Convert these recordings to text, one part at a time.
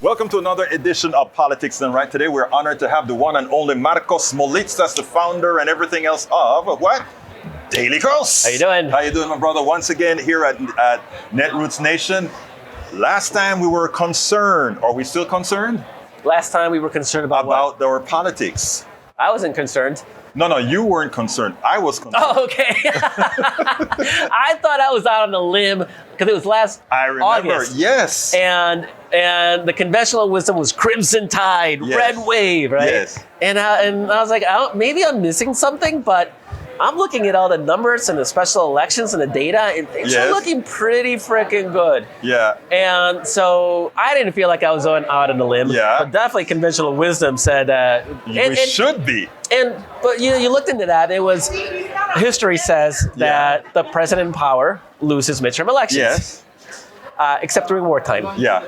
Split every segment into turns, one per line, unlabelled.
Welcome to another edition of Politics Done Right. Today we're honored to have the one and only Markos Moulitsas, the founder and everything else of what? DailyKos.
How you doing?
How you doing, my brother? Once again here at Netroots Nation. Last time we were concerned. Are we still concerned?
Last time we were concerned about what?
Our politics.
I wasn't concerned.
No, you weren't concerned. I was concerned.
Oh, okay. I thought I was out on a limb because it was last
I remember,
August.
yes.
And the conventional wisdom was Crimson Tide,
Yes.
Red Wave, right?
Yes.
And I was like, maybe I'm missing something, but I'm looking at all the numbers and the special elections and the data, and things are looking pretty freaking good.
Yeah.
And so I didn't feel like I was going out on a limb.
Yeah.
But definitely conventional wisdom said
We should be.
But you looked into that. It was history says that the president in power loses midterm elections.
Yes.
Except during wartime.
Yeah.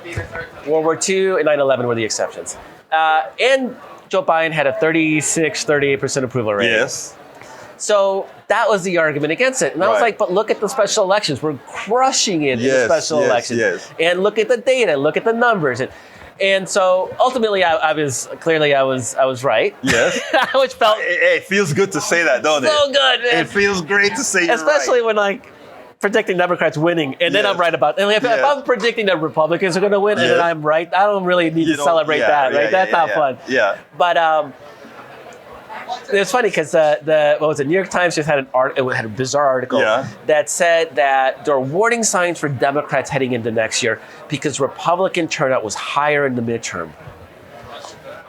World War II and 9/11 were the exceptions. And Joe Biden had a 38% approval rating.
Yes.
So that was the argument against it. And I was like, but look at the special elections. We're crushing it in the special elections.
Yes.
And look at the data, look at the numbers. And so ultimately I was right.
Yes.
Which felt
It feels good to say that, don't it?
so good, man.
It feels great to say you're
Especially
right.
when predicting Democrats winning, and then I'm right about it. And if I'm predicting that Republicans are going to win, and then I'm right, I don't really need to celebrate that, right? That's not fun.
Yeah.
But it's funny because New York Times just had it had a bizarre article that said that there are warning signs for Democrats heading into next year because Republican turnout was higher in the midterm.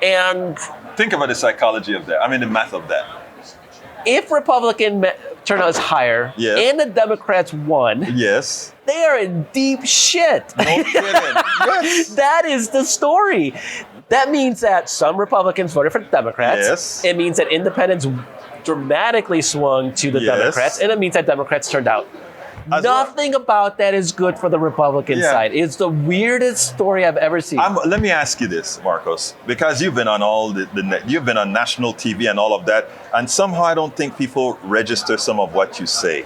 And
think about the psychology of that. I mean, the math of that.
If Republican turnout is higher and the Democrats won, they are in deep shit.
No kidding. Yes.
That is the story. That means that some Republicans voted for the Democrats.
Yes.
It means that independents dramatically swung to the Democrats, and it means that Democrats turned out. Nothing about that is good for the Republican side. It's the weirdest story I've ever seen.
Let me ask you this, Markos, because you've been on you've been on national TV and all of that, and somehow I don't think people register some of what you say.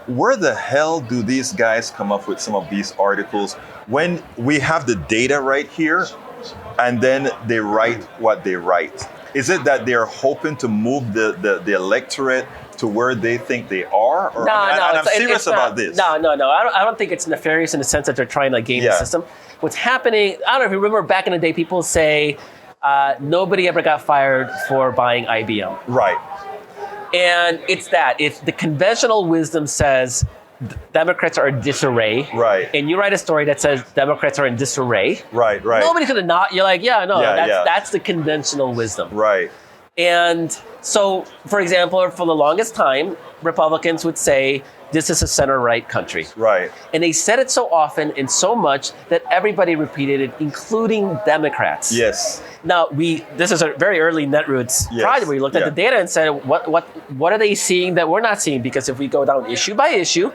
Where the hell do these guys come up with some of these articles when we have the data right here, and then they write what they write? Is it that they're hoping to move the electorate to where they think they are? Or, I'm serious about this.
No. I don't think it's nefarious in the sense that they're trying to game the system. What's happening, I don't know if you remember back in the day, people say nobody ever got fired for buying IBM.
Right.
And it's that. If the conventional wisdom says Democrats are in disarray, and you write a story that says Democrats are in disarray, nobody's going to not. You're like, that's the conventional wisdom.
Right.
And so, for example, for the longest time, Republicans would say, this is a center-right country. Right. And they said it so often and so much that everybody repeated it, including Democrats.
Yes.
Now, this is a very early Netroots project where we looked at the data and said, what are they seeing that we're not seeing? Because if we go down issue by issue,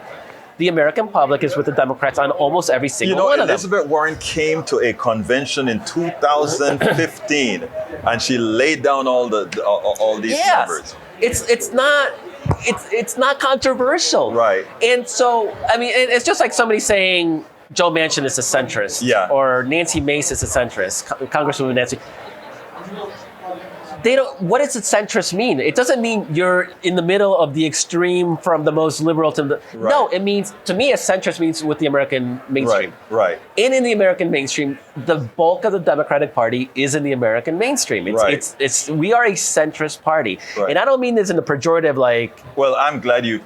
the American public is with the Democrats on almost every single one of them.
Elizabeth Warren came to a convention in 2015, and she laid down all these numbers.
It's not controversial. Right. And so, I mean, it's just like somebody saying Joe Manchin is a centrist. Or Nancy Mace is a centrist, Congresswoman Nancy. What does a centrist mean? It doesn't mean you're in the middle of the extreme from the most liberal to the... No, it means, to me, a centrist means with the American mainstream. Right. And in the American mainstream, the bulk of the Democratic Party is in the American mainstream. We are a centrist party. Right. And I don't mean this in a pejorative like... Well, I'm glad you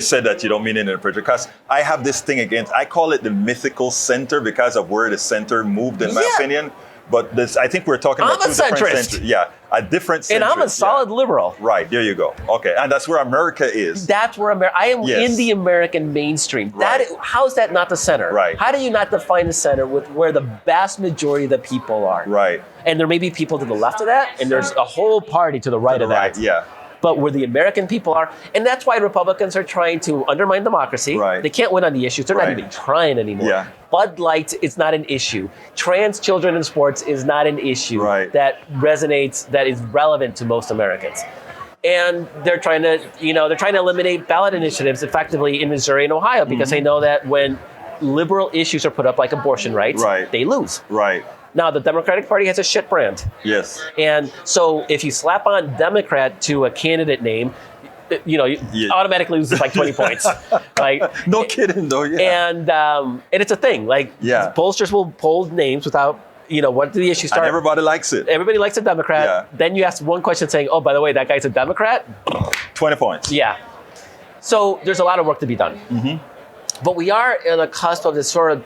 said that you don't mean it in a pejorative, because I have this thing against, I call it the mythical center because of where the center moved, in my opinion. But I think we're talking about two different centers. Yeah, a different center. And I'm a solid liberal.
Right, there you go. Okay, and that's where America is.
That's where I am in the American mainstream. Right. How's that not the center? Right. How do you not define the center with where the vast majority of the people are? Right. And there may be people to the left of that, and there's a whole party to the right of that. Yeah. But where the American people are, and that's why Republicans are trying to undermine democracy. Right. They can't win on the issues. They're not even trying anymore. Yeah. Bud Light is not an issue. Trans children in sports is not an issue that resonates, that is relevant to most Americans. And they're trying to eliminate ballot initiatives effectively in Missouri and Ohio because they know that when liberal issues are put up like abortion rights, they lose. Right.
Right.
Now, the Democratic Party has a shit brand.
Yes.
And so if you slap on Democrat to a candidate name, you automatically loses like 20 points. Like,
no kidding though, yeah.
And it's a thing. Like, pollsters will poll names without, what do the issues start?
And everybody likes it.
Everybody likes a Democrat.
Yeah.
Then you ask one question saying, oh, by the way, that guy's a Democrat.
20 points.
Yeah. So there's a lot of work to be done.
Mm-hmm.
But we are on the cusp of this sort of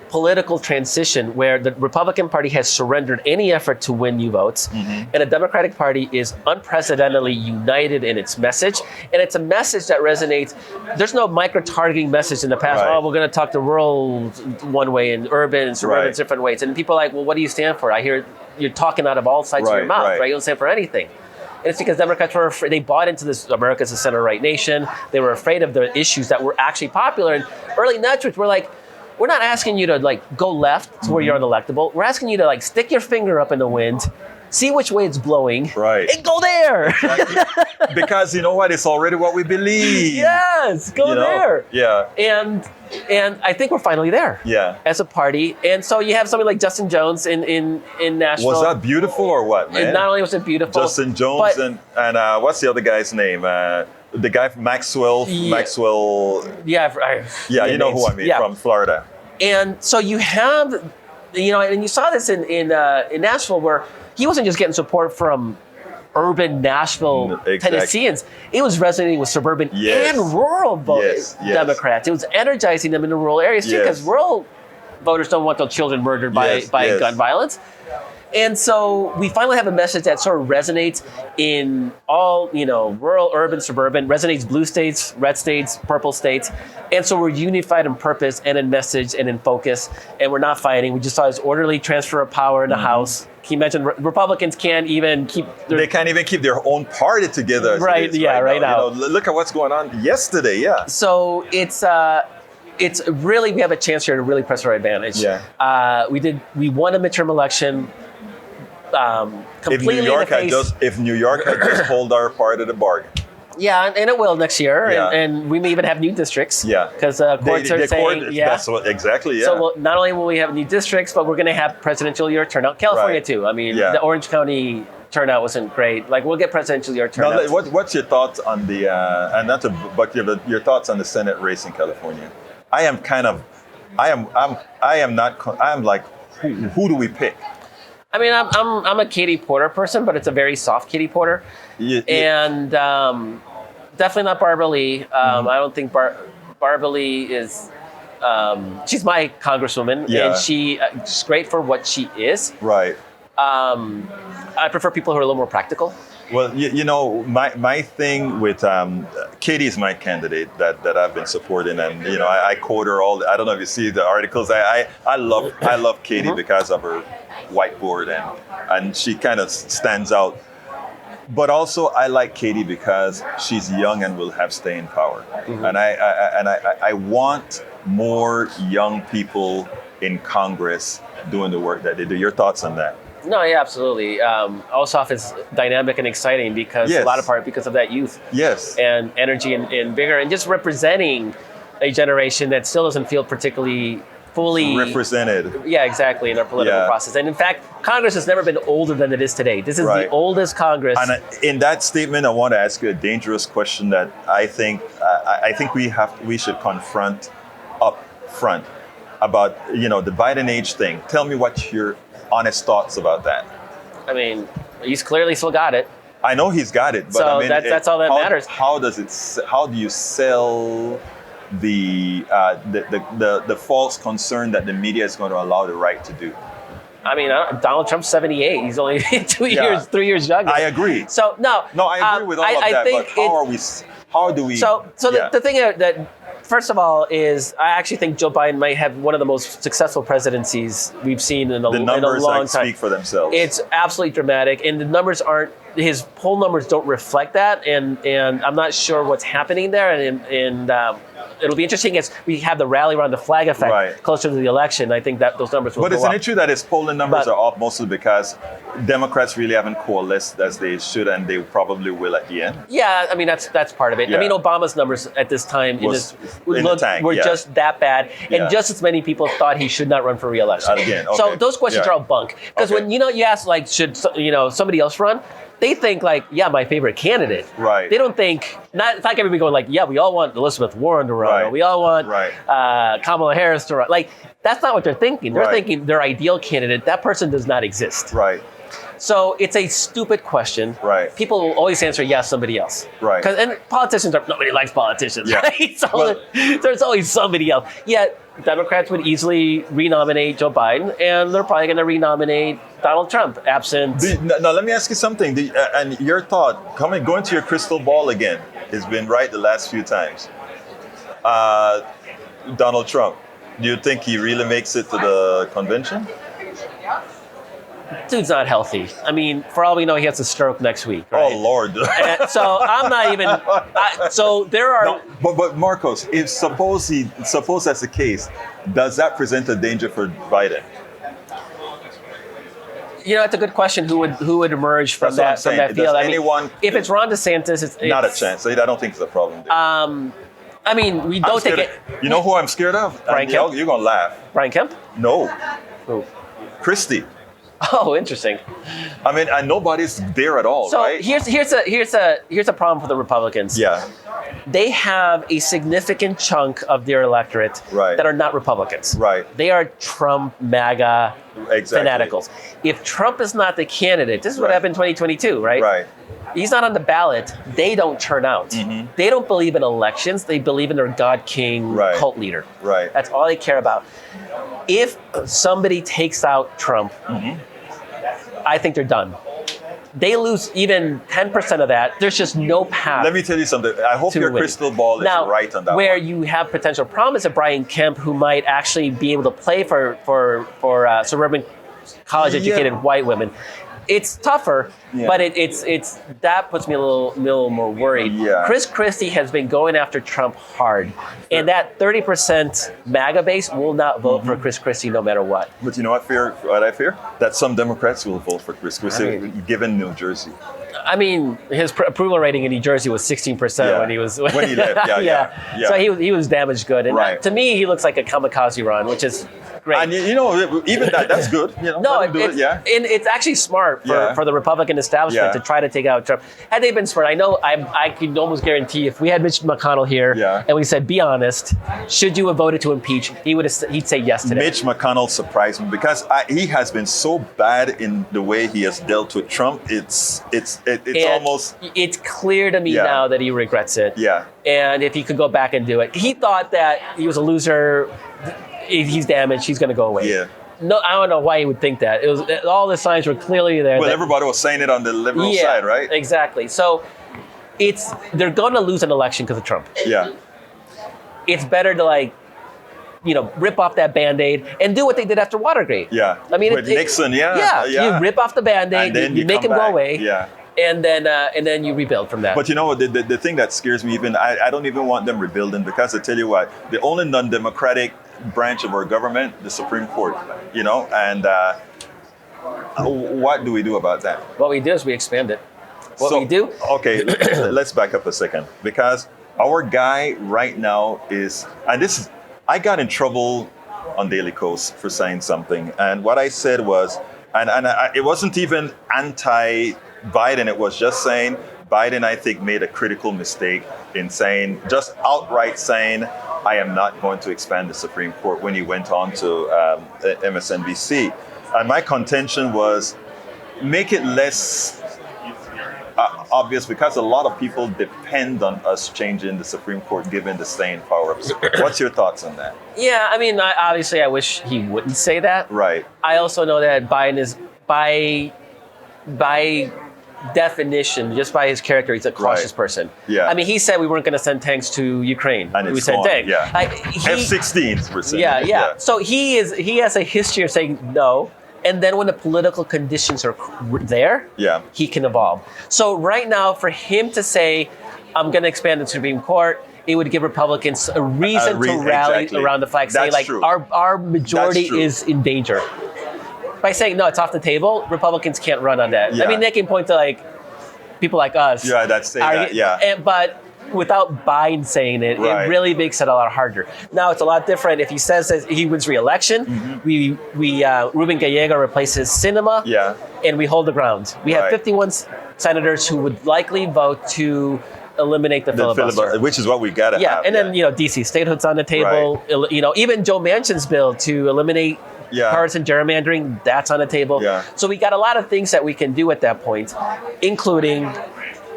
political transition where the Republican Party has surrendered any effort to win new votes, and the Democratic Party is unprecedentedly united in its message, and it's a message that resonates. There's no micro-targeting message in the past.
Right.
Oh, we're going to talk to rural one way and urban and suburban different ways, and people are like, well, what do you stand for? I hear you're talking out of all sides of your mouth, right? You don't stand for anything. And it's because Democrats were afraid. They bought into this America's a center-right nation. They were afraid of the issues that were actually popular. And early nudgers were like, we're not asking you to like go left to where you're unelectable. We're asking you to like stick your finger up in the wind, see which way it's blowing, and go there.
Exactly. Because you know what? It's already what we believe.
Yes, go there.
Yeah.
And I think we're finally there.
Yeah.
As a party. And so you have somebody like Justin Jones in Nashville.
Was that beautiful or what, man?
And not only was it beautiful.
Justin Jones and what's the other guy's name? The guy from Maxwell.
Yeah,
you know who I mean, from Florida.
And so you have, and you saw this in Nashville where he wasn't just getting support from urban Nashville Tennesseans. It was resonating with suburban and rural Democrats. It was energizing them in the rural areas too, because rural voters don't want their children murdered by gun violence. And so we finally have a message that sort of resonates in all, rural, urban, suburban, resonates blue states, red states, purple states. And so we're unified in purpose and in message and in focus. And we're not fighting. We just saw this orderly transfer of power in the House. Can you imagine Republicans can't even keep
they can't even keep their own party together.
Right now.
Look at what's going on yesterday,
So it's really, we have a chance here to really press our advantage.
Yeah.
We won a midterm election. Completely
if New York had just hold our part of the bargain.
Yeah, and it will next year,
Yeah.
and we may even have new districts.
Yeah,
because courts are saying,
that's what, exactly. Yeah.
So not only will we have new districts, but we're going to have presidential year turnout. California too. I mean, the Orange County turnout wasn't great. Like we'll get presidential year turnout.
Now, what's your thoughts on the and not to but your thoughts on the Senate race in California? I'm like, who do we pick?
I mean, I'm a Katie Porter person, but it's a very soft Katie Porter, and definitely not Barbara Lee. I don't think Barbara Lee is. She's my congresswoman, and she's great for what she is.
Right.
I prefer people who are a little more practical.
Well, my thing with Katie is my candidate that I've been supporting, and I quote her all. I don't know if you see the articles. I love Katie because of her whiteboard and she kind of stands out. But also I like Katie because she's young and will have staying power. And I want more young people in Congress doing the work that they do. Your thoughts on that?
No, yeah, absolutely. Ossoff is dynamic and exciting because a lot of part because of that youth.
Yes.
And energy and vigor and just representing a generation that still doesn't feel particularly fully
represented.
Yeah, exactly, in our political process. And in fact, Congress has never been older than it is today. This is the oldest Congress.
And in that statement, I want to ask you a dangerous question that I think we should confront up front about the Biden age thing. Tell me what your honest thoughts about that.
I mean, he's clearly still got it.
I know he's got it, but
so
I mean,
that's all that matters.
How do you sell the false concern that the media is going to allow the right to do?
I mean, Donald Trump's 78. He's only 3 years younger.
I agree.
So no,
I agree with all of that. But how do we?
So the thing that first of all is I actually think Joe Biden might have one of the most successful presidencies we've seen in a long time.
The numbers speak for themselves.
It's absolutely dramatic, and the numbers aren't. His poll numbers don't reflect that, and I'm not sure what's happening there. And it'll be interesting as we have the rally around the flag effect closer to the election. I think that those numbers will go up.
But isn't it true that his polling numbers are up mostly because Democrats really haven't coalesced as they should, and they probably will at the end?
Yeah, I mean, that's part of it. I mean, Obama's numbers at this time were just that bad, and just as many people thought he should not run for re-election.
Again,
so those questions are all bunk. Because when you ask like, should somebody else run? They think like, my favorite candidate.
Right.
They don't think, it's like everybody going like, we all want Elizabeth Warren to run, or we all want Kamala Harris to run. Like, that's not what they're thinking. They're thinking their ideal candidate, that person does not exist.
Right.
So it's a stupid question.
Right.
People will always answer yes, somebody else.
Right.
And politicians nobody likes politicians, right? So there's always somebody else. Yet Democrats would easily renominate Joe Biden, and they're probably going to renominate Donald Trump, absent.
Now, let me ask you something. And your thought, going to your crystal ball again, has been right the last few times. Donald Trump, do you think he really makes it to the convention?
Dude's not healthy. I mean, for all we know, he has a stroke next week. Right?
Oh, Lord.
So I'm not even. So there are.
No, but Markos, if suppose that's the case, does that present a danger for Biden?
That's a good question. Who would emerge from that field? If it's Ron DeSantis, it's
not a chance. I don't think it's a problem.
I mean, we don't take it.
You know who I'm scared of?
Brian Kemp.
You're gonna laugh.
Brian Kemp?
No.
Who?
Christie.
Oh, interesting.
I mean, and nobody's there at all, right?
So here's a problem for the Republicans.
Yeah.
They have a significant chunk of their electorate that are not Republicans.
Right.
They are Trump, MAGA fanaticals. If Trump is not the candidate, this is what happened in 2022, right?
Right.
He's not on the ballot, they don't turn out. Mm-hmm. They don't believe in elections. They believe in their God King cult leader.
Right.
That's all they care about. If somebody takes out Trump, I think they're done. They lose even 10% of that. There's just no path.
Let me tell you something. I hope your crystal ball is right on that
where
one.
You have potential promise of Brian Kemp, who might actually be able to play for suburban college-educated white women. It's tougher, but it's that puts me a little more worried.
Yeah.
Chris Christie has been going after Trump hard, and that 30% MAGA base will not vote for Chris Christie no matter what.
But you know what I fear? That some Democrats will vote for Chris Christie, given New Jersey.
I mean, his approval rating in New Jersey was 16% when he was
when he left. Yeah.
So he was damaged good, and to me, he looks like a kamikaze run, which is great.
And even that's good.
No, and it's actually smart for the Republican establishment to try to take out Trump. Had they been smart, I know I can almost guarantee if we had Mitch McConnell here and we said, be honest, should you have voted to impeach? He'd say yes today.
Mitch McConnell surprised me because he has been so bad in the way he has dealt with Trump. It's almost.
It's clear to me now that he regrets it.
Yeah.
And if he could go back and do it, he thought that he was a loser. He's damaged. He's going to go away.
Yeah.
No, I don't know why he would think that. It was all the signs were clearly there.
Well, everybody was saying it on the liberal side, right?
Exactly. So they're going to lose an election because of Trump.
Yeah.
It's better to rip off that Band-Aid and do what they did after Watergate.
Yeah.
I mean,
with Nixon,
you rip off the Band-Aid,
and then
you make him go away.
Yeah.
And then you rebuild from that.
But the thing that scares me I don't even want them rebuilding, because I tell you what, the only non-democratic branch of our government, the Supreme Court, and what do we do about that?
What we do is we expand it. What we do?
Okay, let's back up a second, because our guy right now I got in trouble on DailyKos for saying something, and what I said was, it wasn't even anti-Biden, it was just saying Biden, I think, made a critical mistake in just outright saying, I am not going to expand the Supreme Court, when he went on to MSNBC. And my contention was, make it less obvious, because a lot of people depend on us changing the Supreme Court, given the staying power of the Supreme Court. What's your thoughts on that? Yeah,
I mean, obviously I wish he wouldn't say that.
Right.
I also know that Biden is, by definition, just by his character, he's a cautious person.
Yeah.
I mean, he said we weren't going to send tanks to Ukraine.
And
we sent tanks.
Yeah. F-16s were sent.
Yeah. So he has a history of saying no. And then when the political conditions are there, he can evolve. So right now, for him to say, I'm going to expand the Supreme Court, it would give Republicans a reason to rally around the flag, saying like our majority is in danger. By saying no, it's off the table, Republicans can't run on that. I mean, they can point to like people like us.
Yeah, that's saying that.
But without Biden saying it, it really makes it a lot harder. Now it's a lot different if he says that he wins re-election. We Ruben Gallego replaces Sinema, and we hold the ground. We have 51 senators who would likely vote to eliminate the filibuster,
which is what we got to have.
And then DC statehood's on the table. Even Joe Manchin's bill to eliminate partisan gerrymandering, that's on the table. So we got a lot of things that we can do at that point, including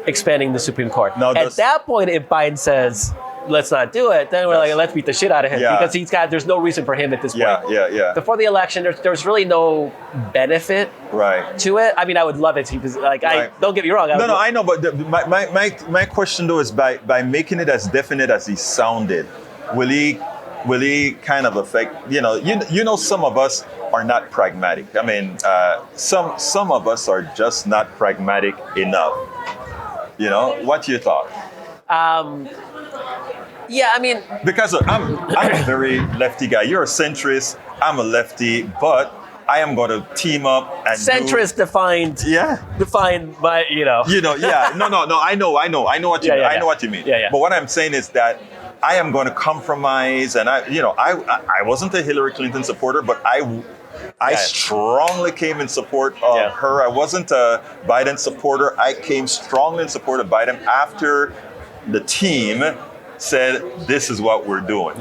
expanding the Supreme Court. Now, at that point, if Biden says, let's not do it, then we're like, let's beat the shit out of him because there's no reason for him at this point. Before the election, there's really no benefit to it. I mean, I would love it. He was like, don't get me wrong.
I know, but my question though is by making it as definite as he sounded, will he kind of affect, some of us are not pragmatic. I mean, some of us are just not pragmatic enough. What's your thought?
I mean, because
I'm a very lefty guy. You're a centrist. I'm a lefty, but I am going to team up and
centrist defined by
No. I know what you mean. I know what you mean. But what I'm saying is that I am going to compromise, and I wasn't a Hillary Clinton supporter, but I strongly came in support of her. I wasn't a Biden supporter. I came strongly in support of Biden after the team said, this is what we're doing.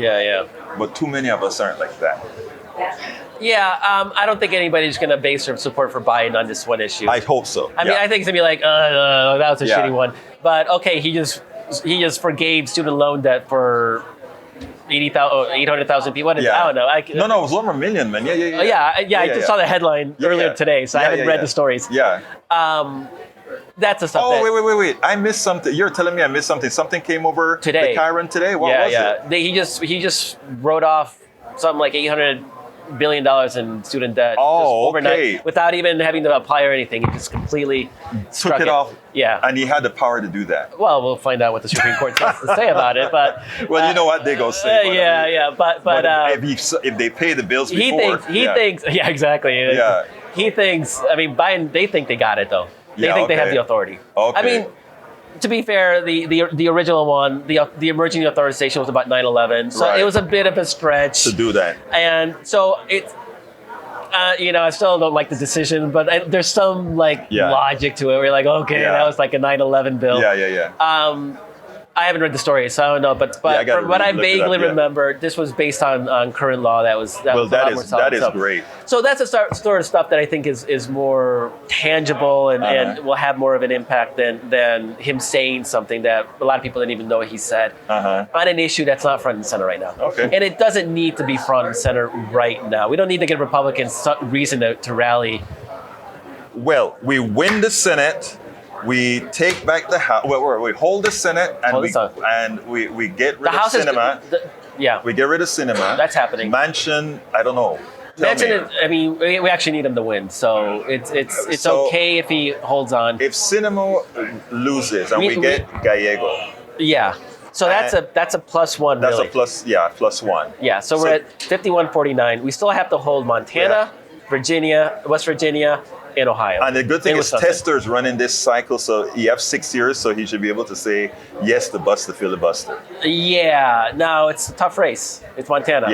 But too many of us aren't like that.
I don't think anybody's going to base their support for Biden on this one issue.
I hope so.
I mean, I think it's going to be like, that was a shitty one. But okay, he just forgave student loan debt for 800,000 people. I don't know.
No, it was over a million, man.
I just saw the headline earlier today, so I haven't read the stories. That's the stuff.
Oh, wait. I missed something. You're telling me I missed something. Something came over
today.
The Chiron today? What was it?
He just wrote off something like $800 billion in student debt overnight without even having to apply or anything. He just completely
took it off.
Yeah.
And he had the power to do that.
Well, we'll find out what the Supreme Court has to say about it. But
well, you know what they go say.
But
if they pay the bills before.
He thinks. Yeah, exactly. Yeah. He thinks. I mean, Biden. They think they got it though. They think they have the authority.
Okay.
I mean, to be fair, the original one, the emerging authorization was about 9/11, so it was a bit of a stretch
to do that.
And so it's, I still don't like the decision, but there's some logic to it. We're like, okay, that was like a 9/11 bill. I haven't read the story, so I don't know. But from what I vaguely remember, this was based on current law. That
is great.
So that's the sort of stuff that I think is more tangible and will have more of an impact than him saying something that a lot of people didn't even know he said on an issue that's not front and center right now.
Okay.
And it doesn't need to be front and center right now. We don't need to give Republicans some reason to rally.
Well, we win the Senate. We take back the House. We hold the Senate and we get rid of Sinema. We get rid of Sinema.
That's happening.
Manchin, I don't know.
We actually need him to win, so it's okay if he holds on.
If Sinema loses and we get Gallego.
So that's a plus one.
That's
really.
Plus one.
Yeah. So we're at 51-49. We still have to hold Montana, Virginia, West Virginia, in Ohio.
And the good thing is Tester's running this cycle, so he has 6 years, so he should be able to say yes to bust the filibuster.
Yeah, no, it's a tough race. It's Montana.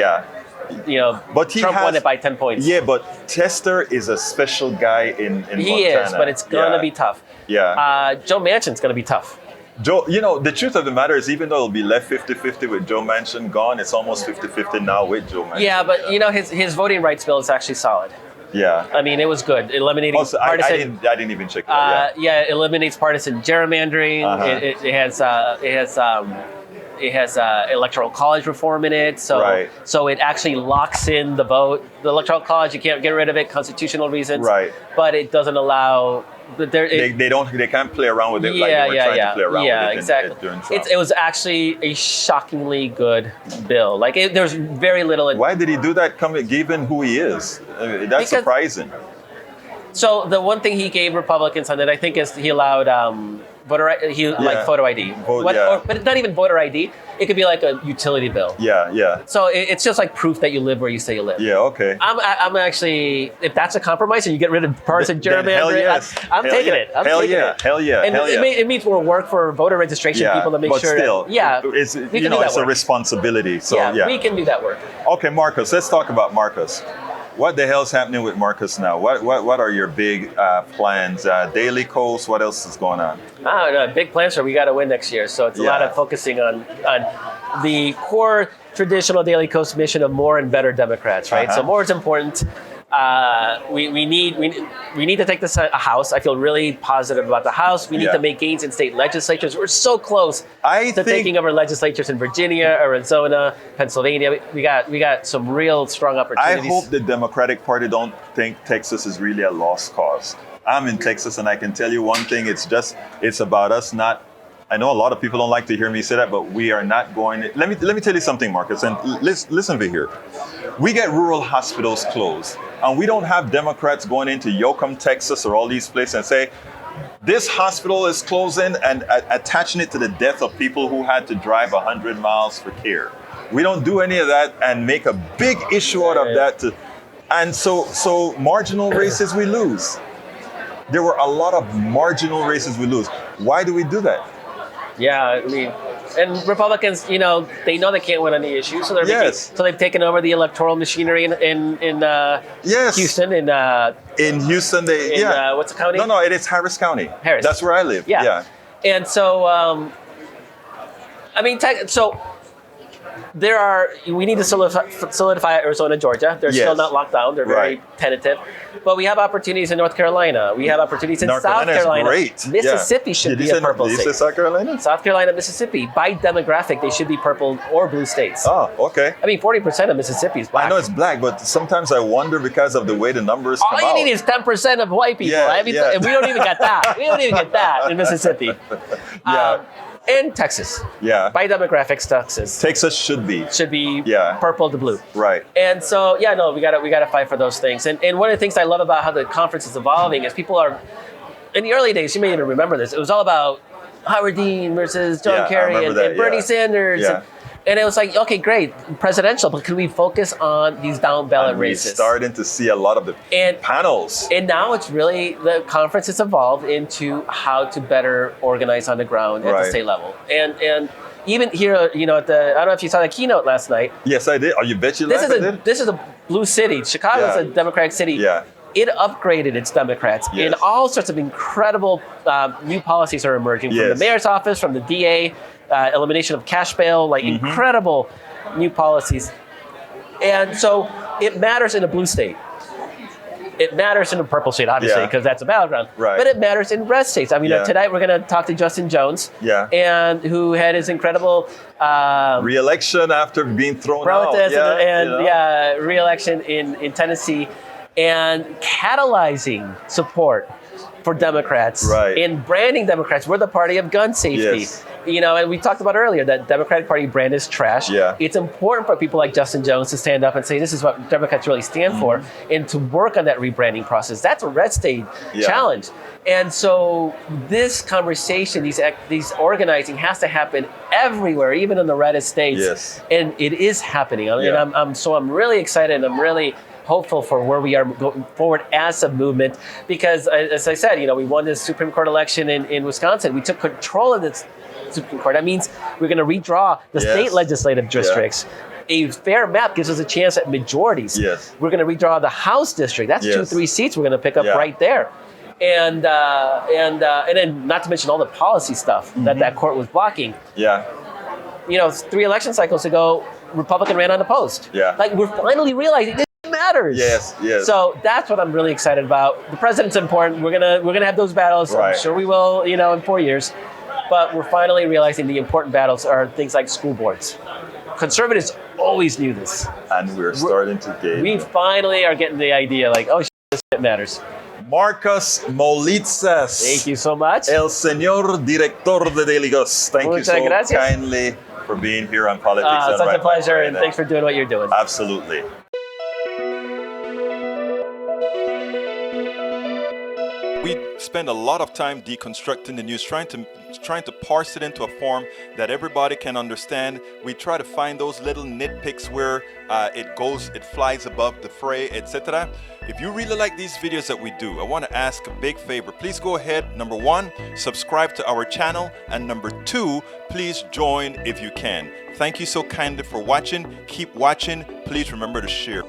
But Trump won it by 10 points.
Yeah, but Tester is a special guy in Montana.
He is, but it's going to be tough. Joe Manchin's going to be tough.
Joe, the truth of the matter is, even though it'll be left 50-50 with Joe Manchin gone, it's almost 50-50 now with Joe Manchin.
Yeah, but his voting rights bill is actually solid.
I
mean, it was good. Eliminating partisan.
I didn't even check that.
It eliminates partisan gerrymandering. It has electoral college reform in it. So it actually locks in the vote. The electoral college, you can't get rid of it, constitutional reasons. But it doesn't allow.
They can't play around with it like they were trying to play around with it
exactly.
during Trump.
It was actually a shockingly good bill. There's very little.
Why did he do that? Given who he is, that's surprising.
So the one thing he gave Republicans on it, I think, is he allowed like photo ID. But not even voter ID. It could be like a utility bill.
Yeah.
So it's just like proof that you live where you say you live.
Yeah, okay.
I'm actually, if that's a compromise and you get rid of partisan gerrymandering, I'm taking it.
Hell yeah.
And it means we'll work for voter registration people to make sure
it's it's a responsibility. So
we can do that work.
Okay, Markos, let's talk about Markos. What the hell's happening with Markos now? What are your big plans? DailyKos, what else is going on?
Big plans are we got to win next year. So it's a lot of focusing on the core traditional DailyKos mission of more and better Democrats, right? So more is important. We need to take this House. I feel really positive about the House. We need to make gains in state legislatures. We're so close to taking over legislatures in Virginia, Arizona, Pennsylvania. We got some real strong opportunities.
I hope the Democratic Party don't think Texas is really a lost cause. I'm in Texas, and I can tell you one thing. It's about us not. I know a lot of people don't like to hear me say that, but we are not going to. Let me tell you something, Markos, and listen to here. We get rural hospitals closed, and we don't have Democrats going into Yoakum, Texas, or all these places and say, this hospital is closing and attaching it to the death of people who had to drive 100 miles for care. We don't do any of that and make a big issue out of that. And so marginal races we lose. There were a lot of marginal races we lose. Why do we do that?
Yeah, I mean, and Republicans, they know they can't win on the issue, so they've taken over the electoral machinery in Houston. In
Houston,
what's the county?
No, it is Harris County.
Harris.
That's where I live. Yeah.
And so, we need to solidify Arizona and Georgia. They're still not locked down. They're very tentative. But we have opportunities in North Carolina. We have opportunities in South Carolina.
Great.
Mississippi should be a purple state.
Did you say South Carolina?
South Carolina, Mississippi. By demographic, they should be purple or blue states.
Oh, okay.
I mean, 40% of Mississippi is black.
I know it's black, but sometimes I wonder because of the way the numbers come out.
All you need is 10% of white people. And we don't even get that. We don't even get that in Mississippi. And Texas.
Yeah.
By demographics,
Texas should be
purple to blue.
Right.
And so we gotta fight for those things. And one of the things I love about how the conference is evolving is people are in the early days, you may even remember this, it was all about Howard Dean versus John Kerry and Bernie Sanders.
Yeah.
And it was like, okay, great, presidential, but can we focus on these down ballot races?
We're starting to see a lot of the panels.
And now it's really, the conference has evolved into how to better organize on the ground at the state level. And even here, at the, I don't know if you saw the keynote last night.
Yes, I did. Oh, you bet you
this is a blue city. Chicago's a Democratic city.
Yeah.
It upgraded its Democrats, and all sorts of incredible new policies are emerging from the mayor's office, from the DA, elimination of cash bail, incredible new policies. And so it matters in a blue state. It matters in a purple state, obviously, because that's a battleground.
Right.
But it matters in red states. I mean, tonight we're going to talk to Justin Jones, and who had his incredible
re-election after being thrown out.
Protest re-election in Tennessee, and catalyzing support for Democrats in branding Democrats. We're the party of gun safety.
Yes.
And we talked about earlier that Democratic Party brand is trash.
Yeah.
It's important for people like Justin Jones to stand up and say, this is what Democrats really stand for, and to work on that rebranding process. That's a red state challenge. And so this conversation, these organizing has to happen everywhere, even in the reddest states.
Yes.
And it is happening. And I'm really excited, and I'm really hopeful for where we are going forward as a movement, because as I said, we won this Supreme Court election in Wisconsin. We took control of this Supreme Court. That means we're going to redraw the state legislative districts. A fair map gives us a chance at majorities.
Yes.
We're going to redraw the House district. That's 2-3 seats we're going to pick up right there. And then not to mention all the policy stuff that court was blocking.
Yeah.
3 election cycles ago, Republican ran unopposed.
Yeah.
We're finally realizing this matters.
Yes.
So that's what I'm really excited about. The president's important. We're gonna have those battles. I'm sure we will, in 4 years. But we're finally realizing the important battles are things like school boards. Conservatives always knew this.
And we're starting to get.
We finally are getting the idea, this shit matters.
Markos Moulitsas.
Thank you so much.
El señor director de DailyKos. Thank you so kindly for being here on Politics.
Such a pleasure, and thanks for doing what you're doing.
Absolutely. We spend a lot of time deconstructing the news, trying to parse it into a form that everybody can understand. We try to find those little nitpicks where it flies above the fray, etc. If you really like these videos that we do, I want to ask a big favor. Please go ahead, number 1, subscribe to our channel, and number 2, please join if you can. Thank you so kindly for watching. Keep watching. Please remember to share.